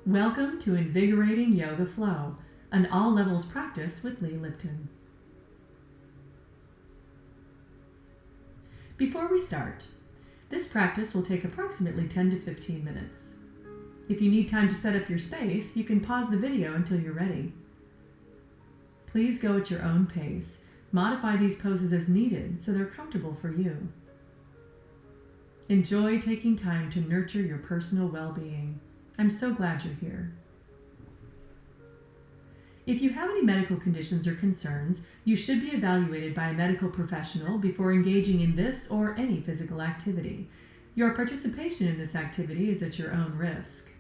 Welcome to Invigorating Yoga Flow, an all-levels practice with Lee Lipton. Before we start, this practice will take approximately 10 to 15 minutes. If you need time to set up your space, you can pause the video until you're ready. Please go at your own pace. Modify these poses as needed so they're comfortable for you. Enjoy taking time to nurture your personal well-being. I'm so glad you're here. If you have any medical conditions or concerns, you should be evaluated by a medical professional before engaging in this or any physical activity. Your participation in this activity is at your own risk.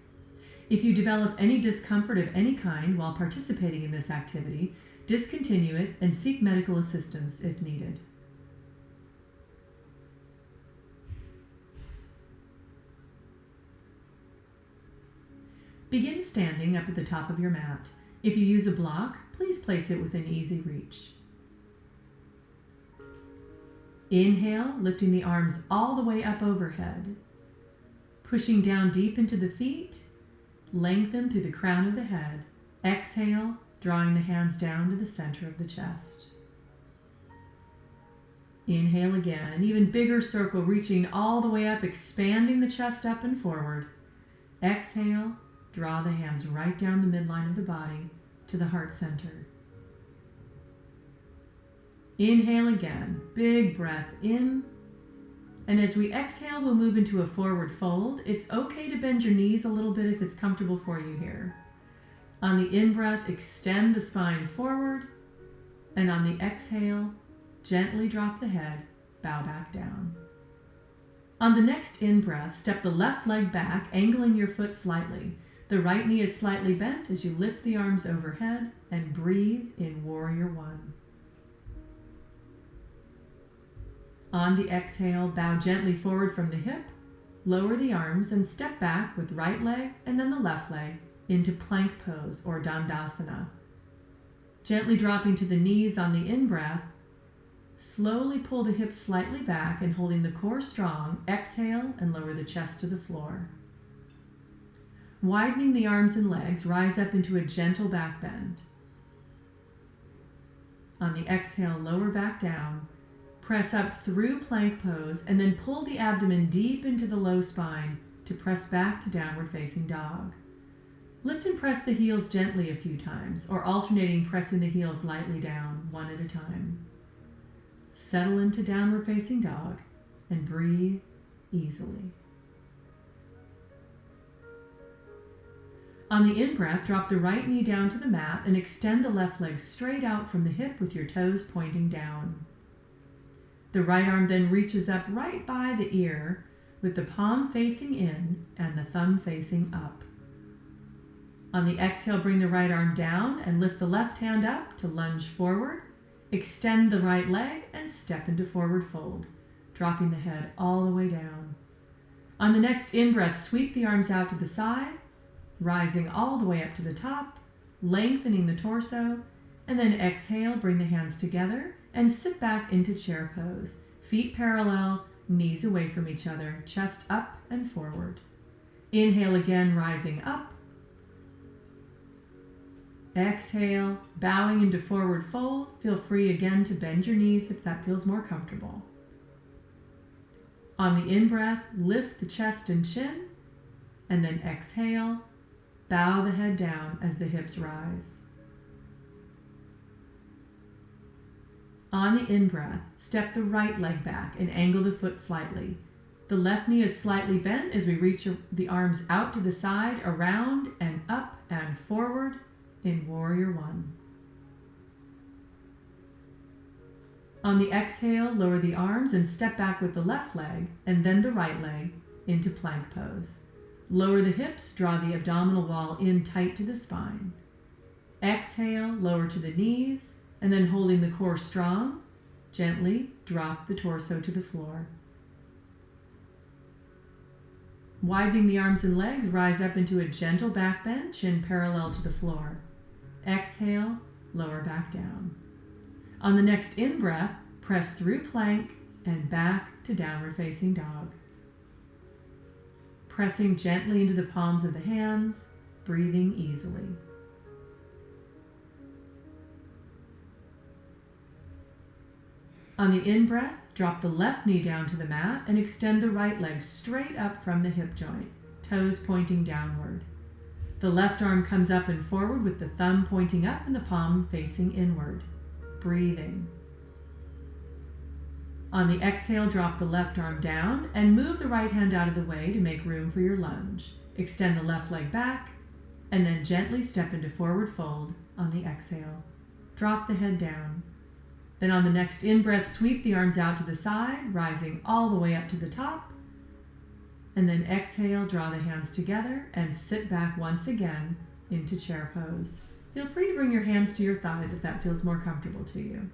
If you develop any discomfort of any kind while participating in this activity, discontinue it and seek medical assistance if needed. Begin standing up at the top of your mat. If you use a block, please place it within easy reach. Inhale, lifting the arms all the way up overhead. Pushing down deep into the feet, lengthen through the crown of the head. Exhale, drawing the hands down to the center of the chest. Inhale again, an even bigger circle reaching all the way up, expanding the chest up and forward. Exhale, draw the hands right down the midline of the body to the heart center. Inhale again, big breath in. And as we exhale, we'll move into a forward fold. It's okay to bend your knees a little bit if it's comfortable for you here. On the in-breath, extend the spine forward. And on the exhale, gently drop the head, bow back down. On the next in-breath, step the left leg back, angling your foot slightly. The right knee is slightly bent as you lift the arms overhead and breathe in Warrior One. On the exhale, bow gently forward from the hip, lower the arms and step back with right leg and then the left leg into plank pose or Dandasana. Gently dropping to the knees on the in-breath, slowly pull the hips slightly back and holding the core strong, exhale and lower the chest to the floor. Widening the arms and legs, rise up into a gentle back bend. On the exhale, lower back down. Press up through plank pose and then pull the abdomen deep into the low spine to press back to downward facing dog. Lift and press the heels gently a few times, or alternating pressing the heels lightly down, one at a time. Settle into downward facing dog and breathe easily. On the in-breath, drop the right knee down to the mat and extend the left leg straight out from the hip with your toes pointing down. The right arm then reaches up right by the ear with the palm facing in and the thumb facing up. On the exhale, bring the right arm down and lift the left hand up to lunge forward. Extend the right leg and step into forward fold, dropping the head all the way down. On the next in-breath, sweep the arms out to the side, rising all the way up to the top, lengthening the torso, and then exhale, bring the hands together and sit back into chair pose. Feet parallel, knees away from each other, chest up and forward. Inhale again, rising up. Exhale, bowing into forward fold. Feel free again to bend your knees if that feels more comfortable. On the in-breath, lift the chest and chin, and then exhale, bow the head down as the hips rise. On the in-breath, step the right leg back and angle the foot slightly. The left knee is slightly bent as we reach the arms out to the side, around and up and forward in Warrior One. On the exhale, lower the arms and step back with the left leg and then the right leg into plank pose. Lower the hips, draw the abdominal wall in tight to the spine. Exhale, lower to the knees, and then holding the core strong, gently drop the torso to the floor. Widening the arms and legs, rise up into a gentle back bend, chin parallel to the floor. Exhale, lower back down. On the next in-breath, press through plank and back to downward facing dog. Pressing gently into the palms of the hands, breathing easily. On the in-breath, drop the left knee down to the mat and extend the right leg straight up from the hip joint, toes pointing downward. The left arm comes up and forward with the thumb pointing up and the palm facing inward. Breathing. On the exhale, drop the left arm down and move the right hand out of the way to make room for your lunge. Extend the left leg back and then gently step into forward fold on the exhale. Drop the head down. Then on the next in-breath, sweep the arms out to the side, rising all the way up to the top. And then exhale, draw the hands together and sit back once again into chair pose. Feel free to bring your hands to your thighs if that feels more comfortable to you.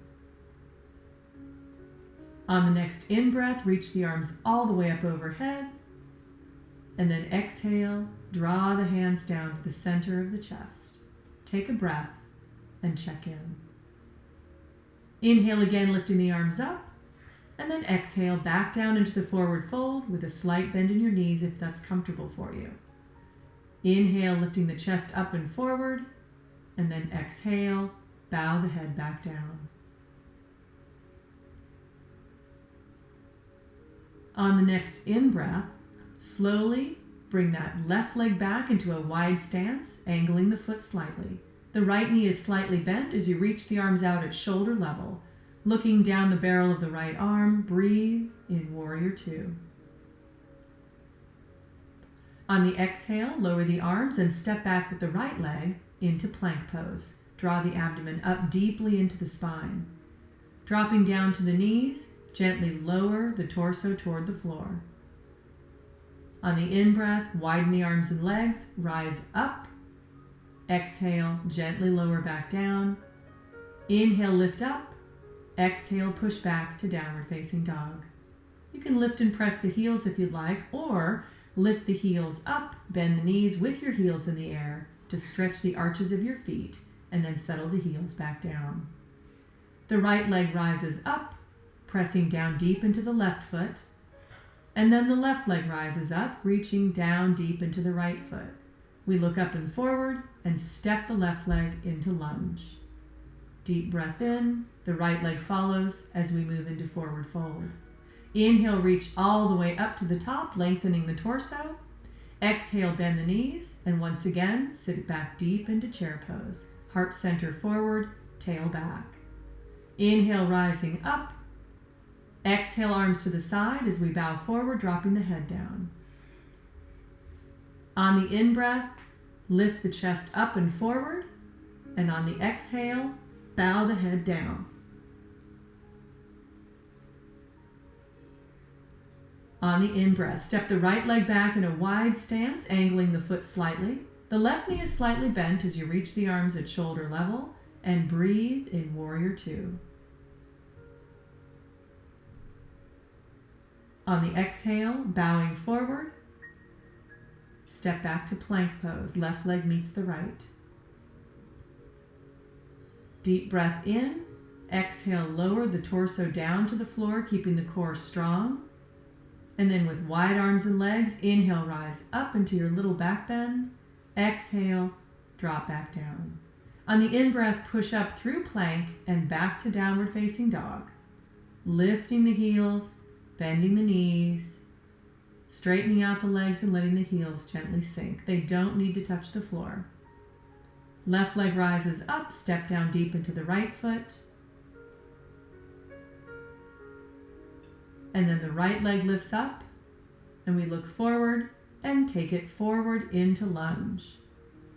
On the next in-breath, reach the arms all the way up overhead. And then exhale, draw the hands down to the center of the chest. Take a breath and check in. Inhale again, lifting the arms up, and then exhale back down into the forward fold with a slight bend in your knees if that's comfortable for you. Inhale, lifting the chest up and forward, and then exhale, bow the head back down. On the next in-breath, slowly bring that left leg back into a wide stance, angling the foot slightly. The right knee is slightly bent as you reach the arms out at shoulder level. Looking down the barrel of the right arm, breathe in Warrior Two. On the exhale, lower the arms and step back with the right leg into plank pose. Draw the abdomen up deeply into the spine. Dropping down to the knees, gently lower the torso toward the floor. On the in-breath, widen the arms and legs, rise up. Exhale, gently lower back down. Inhale, lift up. Exhale, push back to downward facing dog. You can lift and press the heels if you'd like, or lift the heels up, bend the knees with your heels in the air to stretch the arches of your feet, and then settle the heels back down. The right leg rises up, pressing down deep into the left foot, and then the left leg rises up, reaching down deep into the right foot. We look up and forward and step the left leg into lunge. Deep breath in, the right leg follows as we move into forward fold. Inhale, reach all the way up to the top, lengthening the torso. Exhale, bend the knees, and once again, sit back deep into chair pose. Heart center forward, tail back. Inhale, rising up. Exhale, arms to the side as we bow forward, dropping the head down. On the in-breath, lift the chest up and forward, and on the exhale, bow the head down. On the in-breath, step the right leg back in a wide stance, angling the foot slightly. The left knee is slightly bent as you reach the arms at shoulder level, and breathe in Warrior Two. On the exhale, bowing forward, step back to plank pose. Left leg meets the right. Deep breath in. Exhale, lower the torso down to the floor, keeping the core strong. And then with wide arms and legs, inhale, rise up into your little back bend. Exhale, drop back down. On the in-breath, push up through plank and back to downward facing dog. Lifting the heels, bending the knees, straightening out the legs and letting the heels gently sink. They don't need to touch the floor. Left leg rises up, step down deep into the right foot. And then the right leg lifts up, and we look forward and take it forward into lunge.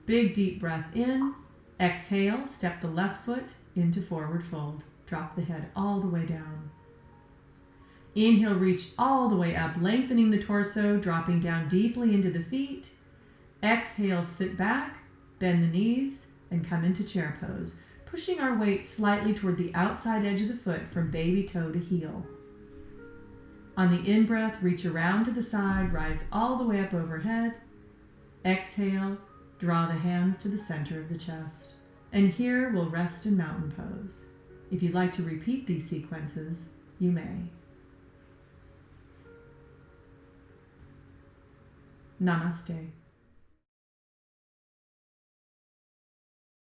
Big deep breath in. Exhale, step the left foot into forward fold. Drop the head all the way down. Inhale, reach all the way up, lengthening the torso, dropping down deeply into the feet. Exhale, sit back, bend the knees, and come into chair pose, pushing our weight slightly toward the outside edge of the foot from baby toe to heel. On the in-breath, reach around to the side, rise all the way up overhead. Exhale, draw the hands to the center of the chest. And here we'll rest in mountain pose. If you'd like to repeat these sequences, you may. Namaste.